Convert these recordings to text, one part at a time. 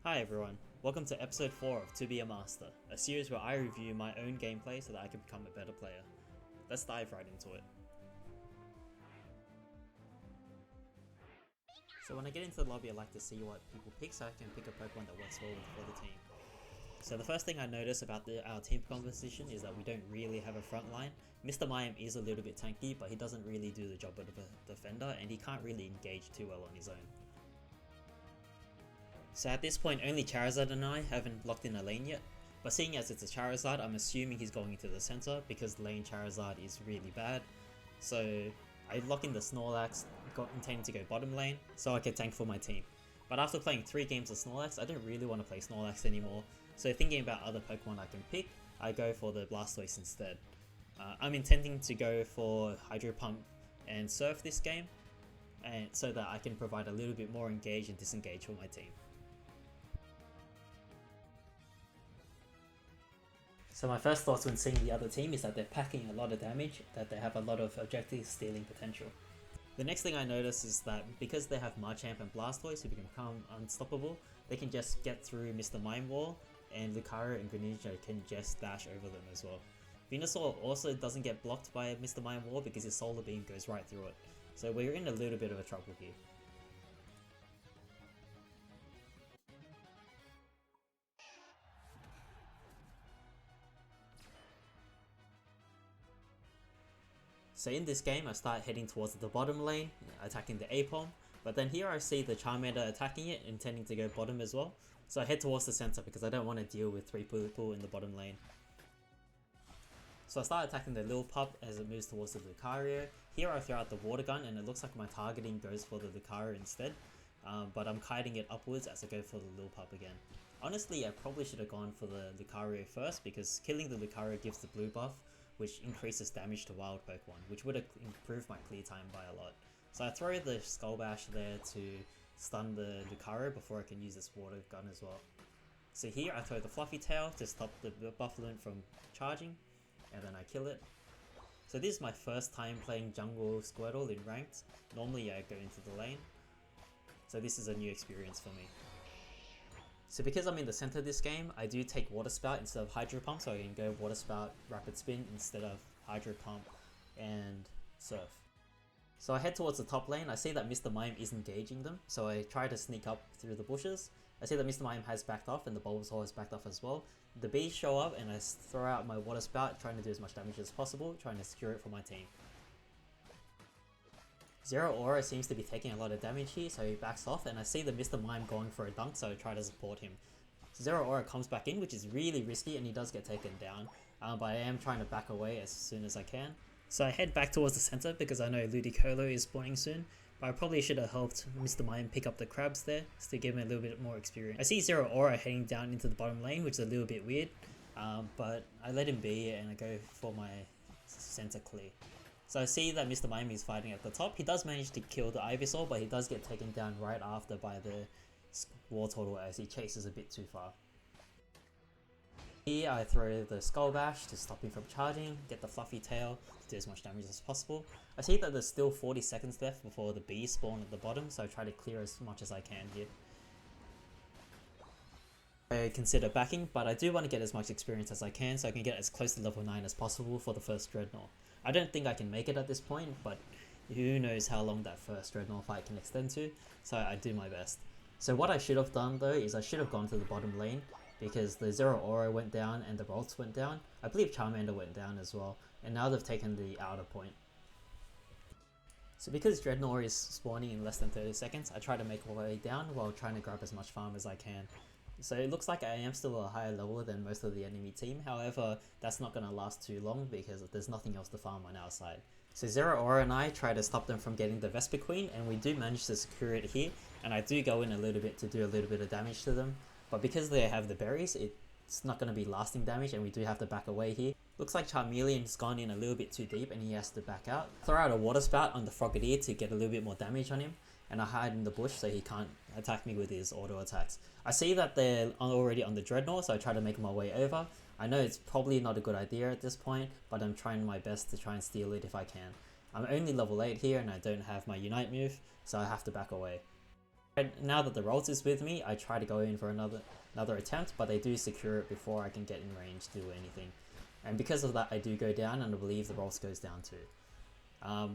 Hi everyone, welcome to episode 4 of To Be a Master, a series where I review my own gameplay so that I can become a better player. Let's dive right into it. So when I get into the lobby I like to see what people pick so I can pick a Pokemon that works well for the team. So the first thing I notice about our team composition is that we don't really have a front line. Mr. Mime is a little bit tanky, but he doesn't really do the job of a defender and he can't really engage too well on his own. So at this point only Charizard and I haven't locked in a lane yet, but seeing as it's a Charizard I'm assuming he's going into the center because lane Charizard is really bad. So I lock in the Snorlax, intending to go bottom lane so I can tank for my team. But after playing 3 games of Snorlax I don't really want to play Snorlax anymore, so thinking about other Pokemon I can pick, I go for the Blastoise instead. I'm intending to go for Hydro Pump and Surf this game, and so that I can provide a little bit more engage and disengage for my team. So my first thoughts when seeing the other team is that they're packing a lot of damage, that they have a lot of objective stealing potential. The next thing I notice is that because they have Machamp and Blastoise who can become unstoppable, they can just get through Mr. Mime Wall, and Lucario and Greninja can just dash over them as well. Venusaur also doesn't get blocked by Mr. Mime Wall because his Solar Beam goes right through it, so we're in a little bit of a trouble here. So in this game I start heading towards the bottom lane, attacking the Apom, but then here I see the Charmander attacking it, intending to go bottom as well. So I head towards the center because I don't want to deal with 3 people in the bottom lane. So I start attacking the Lil Pup as it moves towards the Lucario. Here I throw out the Water Gun and it looks like my targeting goes for the Lucario instead, but I'm kiting it upwards as I go for the Lil Pup again. Honestly I probably should have gone for the Lucario first because killing the Lucario gives the blue buff, which increases damage to wild Pokemon, which would have improved my clear time by a lot. So I throw the Skull Bash there to stun the Lucario before I can use this Water Gun as well. So here I throw the Fluffy Tail to stop the Buffaloon from charging, and then I kill it. So this is my first time playing Jungle Squirtle in Ranked. Normally I go into the lane, so this is a new experience for me. So because I'm in the center of this game, I do take Water Spout instead of Hydro Pump, so I can go Water Spout, Rapid Spin instead of Hydro Pump and Surf. So I head towards the top lane. I see that Mr. Mime is engaging them, so I try to sneak up through the bushes. I see that Mr. Mime has backed off and the Bulbasaur has backed off as well. The bees show up and I throw out my Water Spout, trying to do as much damage as possible, trying to secure it for my team. Zero Aura seems to be taking a lot of damage here, so he backs off, and I see the Mr. Mime going for a dunk, so I try to support him. Zero Aura comes back in, which is really risky, and he does get taken down, but I am trying to back away as soon as I can. So I head back towards the center because I know Ludicolo is spawning soon, but I probably should have helped Mr. Mime pick up the crabs there to give him a little bit more experience. I see Zero Aura heading down into the bottom lane, which is a little bit weird, but I let him be and I go for my center clear. So I see that Mr. Mime is fighting at the top. He does manage to kill the Ivysaur, but he does get taken down right after by the Wartortle as he chases a bit too far. Here I throw the Skull Bash to stop him from charging, get the Fluffy Tail to do as much damage as possible. I see that there's still 40 seconds left before the bees spawn at the bottom, so I try to clear as much as I can here. I consider backing, but I do want to get as much experience as I can so I can get as close to level 9 as possible for the first Dreadnought. I don't think I can make it at this point, but who knows how long that first Dreadnought fight can extend to, so I do my best. So what I should have done though is I should have gone to the bottom lane because the Zero Aura went down and the Bolts went down. I believe Charmander went down as well, and now they've taken the outer point. So because Dreadnought is spawning in less than 30 seconds, I try to make my way down while trying to grab as much farm as I can. So it looks like I am still a higher level than most of the enemy team, however that's not going to last too long because there's nothing else to farm on our side. So Zero Aura and I try to stop them from getting the Vespiquen, and we do manage to secure it here, and I do go in a little bit to do a little bit of damage to them, but because they have the berries it's not going to be lasting damage and we do have to back away here. Looks like Charmeleon's gone in a little bit too deep and he has to back out. Throw out a Water Spout on the Frogadier to get a little bit more damage on him, and I hide in the bush so he can't attack me with his auto attacks. I see that they're already on the Dreadnought, so I try to make my way over. I know it's probably not a good idea at this point, but I'm trying my best to try and steal it if I can. I'm only level 8 here and I don't have my Unite move, so I have to back away. Now that the Rolls is with me, I try to go in for another attempt, but they do secure it before I can get in range to do anything. And because of that, I do go down, and I believe the Rolls goes down too.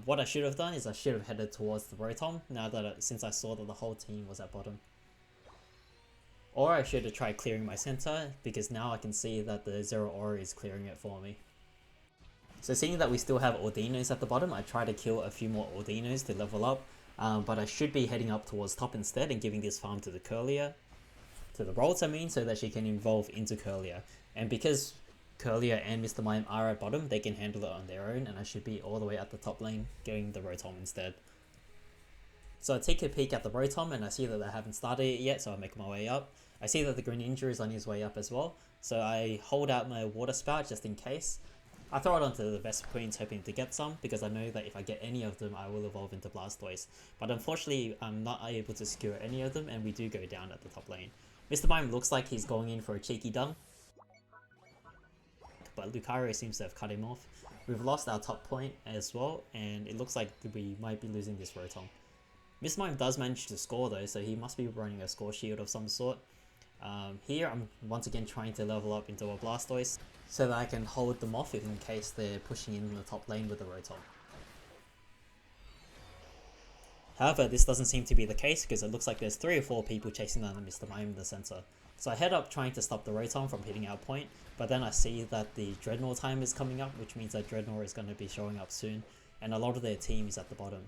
What I should have done is I should have headed towards the Rotom, since I saw that the whole team was at bottom. Or I should have tried clearing my center, because now I can see that the Zero Aura is clearing it for me. So seeing that we still have Ordinos at the bottom, I try to kill a few more Ordinos to level up, but I should be heading up towards top instead and giving this farm to the Curlier, to the Rolls I mean, so that she can evolve into Curlier. And because Curlier and Mr. Mime are at bottom, they can handle it on their own, and I should be all the way at the top lane getting the Rotom instead. So I take a peek at the Rotom and I see that they haven't started it yet, so I make my way up. I see that the Greninja is on his way up as well, so I hold out my Water Spout just in case. I throw it onto the Vespiquen hoping to get some, because I know that if I get any of them I will evolve into Blastoise. But unfortunately I'm not able to secure any of them, and we do go down at the top lane. Mr. Mime looks like he's going in for a cheeky dunk, but Lucario seems to have cut him off. We've lost our top point as well, and it looks like we might be losing this Rotom. Mr. Mime does manage to score though, so he must be running a score shield of some sort. Here I'm once again trying to level up into a Blastoise, so that I can hold them off in case they're pushing in the top lane with the Rotom. However, this doesn't seem to be the case, because it looks like there's 3 or 4 people chasing down Mr. Mime in the center. So I head up trying to stop the Rotom from hitting our point, but then I see that the Dreadnought time is coming up, which means that Dreadnought is going to be showing up soon, and a lot of their team is at the bottom.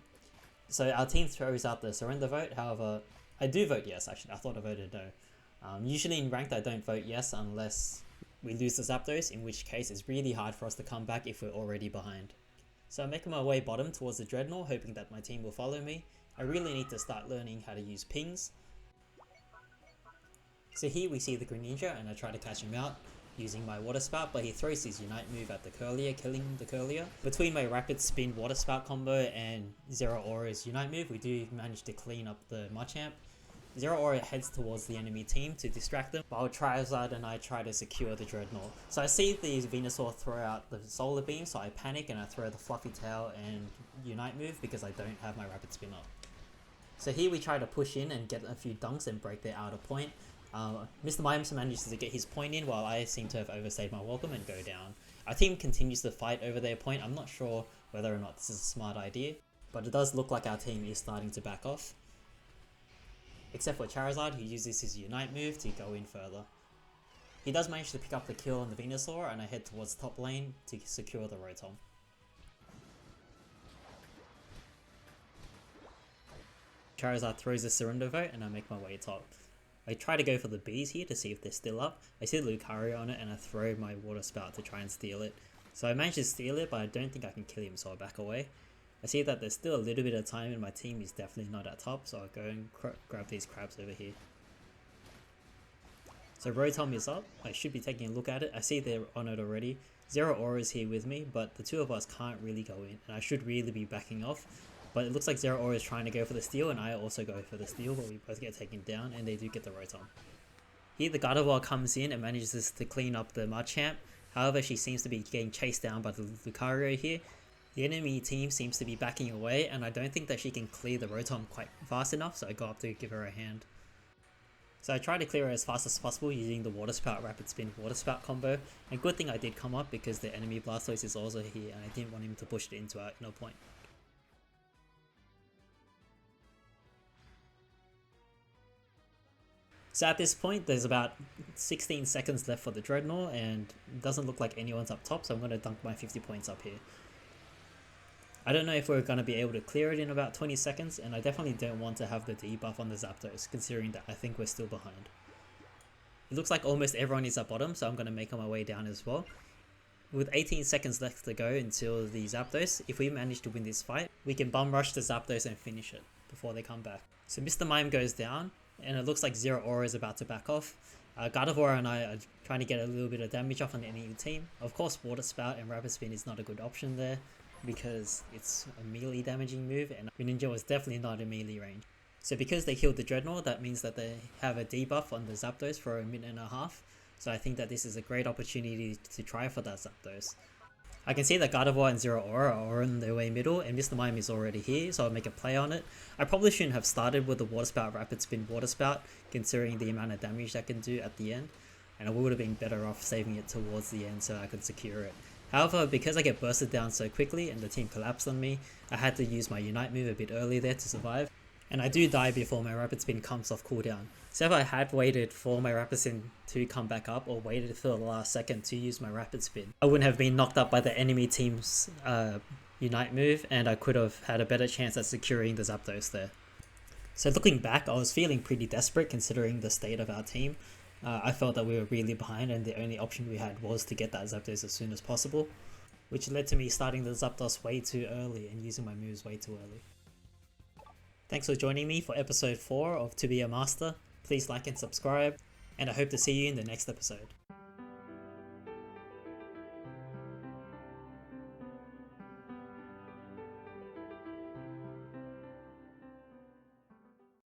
So our team throws out the surrender vote. However, I do vote yes. Actually, I thought I voted no. Usually in ranked I don't vote yes unless we lose the Zapdos, in which case it's really hard for us to come back if we're already behind. So I'm making my way bottom towards the Dreadnought, hoping that my team will follow me. I really need to start learning how to use pings. So here we see the Greninja, and I try to catch him out using my Water Spout, but he throws his Unite move at the Curlier, killing the Curlier. Between my Rapid Spin Water Spout combo and Zero Aura's Unite move, we do manage to clean up the Machamp. Zero Aura heads towards the enemy team to distract them, while Charizard and I try to secure the Dreadnought. So I see the Venusaur throw out the Solar Beam, so I panic and I throw the Fluffy Tail and Unite move because I don't have my Rapid Spin up. So here we try to push in and get a few dunks and break their outer point. Mr. Mime manages to get his point in, while I seem to have overstayed my welcome and go down. Our team continues to fight over their point. I'm not sure whether or not this is a smart idea, but it does look like our team is starting to back off. Except for Charizard, who uses his Unite move to go in further. He does manage to pick up the kill on the Venusaur, and I head towards top lane to secure the Rotom. Charizard throws a surrender vote, and I make my way top. I try to go for the bees here to see if they're still up. I see Lucario on it, and I throw my Water Spout to try and steal it. So I manage to steal it, but I don't think I can kill him, so I back away. I see that there's still a little bit of time and my team is definitely not at top, so I'll go and grab these crabs over here. So Rotom is up. I should be taking a look at it. I see they're on it already. Zero Aura is here with me, but the two of us can't really go in, and I should really be backing off. But it looks like Zero Aura is trying to go for the steal, and I also go for the steal, but we both get taken down, and they do get the Rotom. Here the Gardevoir comes in and manages to clean up the Machamp. However, she seems to be getting chased down by the Lucario here. The enemy team seems to be backing away, and I don't think that she can clear the Rotom quite fast enough, so I go up to give her a hand. So I try to clear her as fast as possible using the Water Spout Rapid Spin Water Spout combo, and good thing I did come up because the enemy Blastoise is also here and I didn't want him to push it into our inner point. So at this point there's about 16 seconds left for the Dreadnought, and it doesn't look like anyone's up top, so I'm going to dunk my 50 points up here. I don't know if we're going to be able to clear it in about 20 seconds, and I definitely don't want to have the debuff on the Zapdos, considering that I think we're still behind. It looks like almost everyone is at bottom, so I'm going to make my way down as well. With 18 seconds left to go until the Zapdos, if we manage to win this fight, we can bum rush the Zapdos and finish it before they come back. So Mr. Mime goes down, and it looks like Zero Aura is about to back off. Gardevoir and I are trying to get a little bit of damage off on the enemy team. Of course, Water Spout and Rapid Spin is not a good option there, because it's a melee damaging move, and Greninja was definitely not in melee range. So because they killed the Dreadnought, that means that they have a debuff on the Zapdos for a minute and a half, so I think that this is a great opportunity to try for that Zapdos. I can see that Gardevoir and Zero Aura are on their way middle, and Mr. Mime is already here, so I'll make a play on it. I probably shouldn't have started with the Water Spout Rapid Spin Water Spout, considering the amount of damage that can do at the end, and I would have been better off saving it towards the end so I could secure it. However, because I get bursted down so quickly and the team collapsed on me, I had to use my Unite move a bit early there to survive, and I do die before my Rapid Spin comes off cooldown. So if I had waited for my Rapid Spin to come back up or waited for the last second to use my Rapid Spin, I wouldn't have been knocked up by the enemy team's Unite move, and I could have had a better chance at securing the Zapdos there. So looking back, I was feeling pretty desperate considering the state of our team. I felt that we were really behind and the only option we had was to get that Zapdos as soon as possible, which led to me starting the Zapdos way too early and using my moves way too early. Thanks for joining me for episode 4 of To Be a Master. Please like and subscribe, and I hope to see you in the next episode.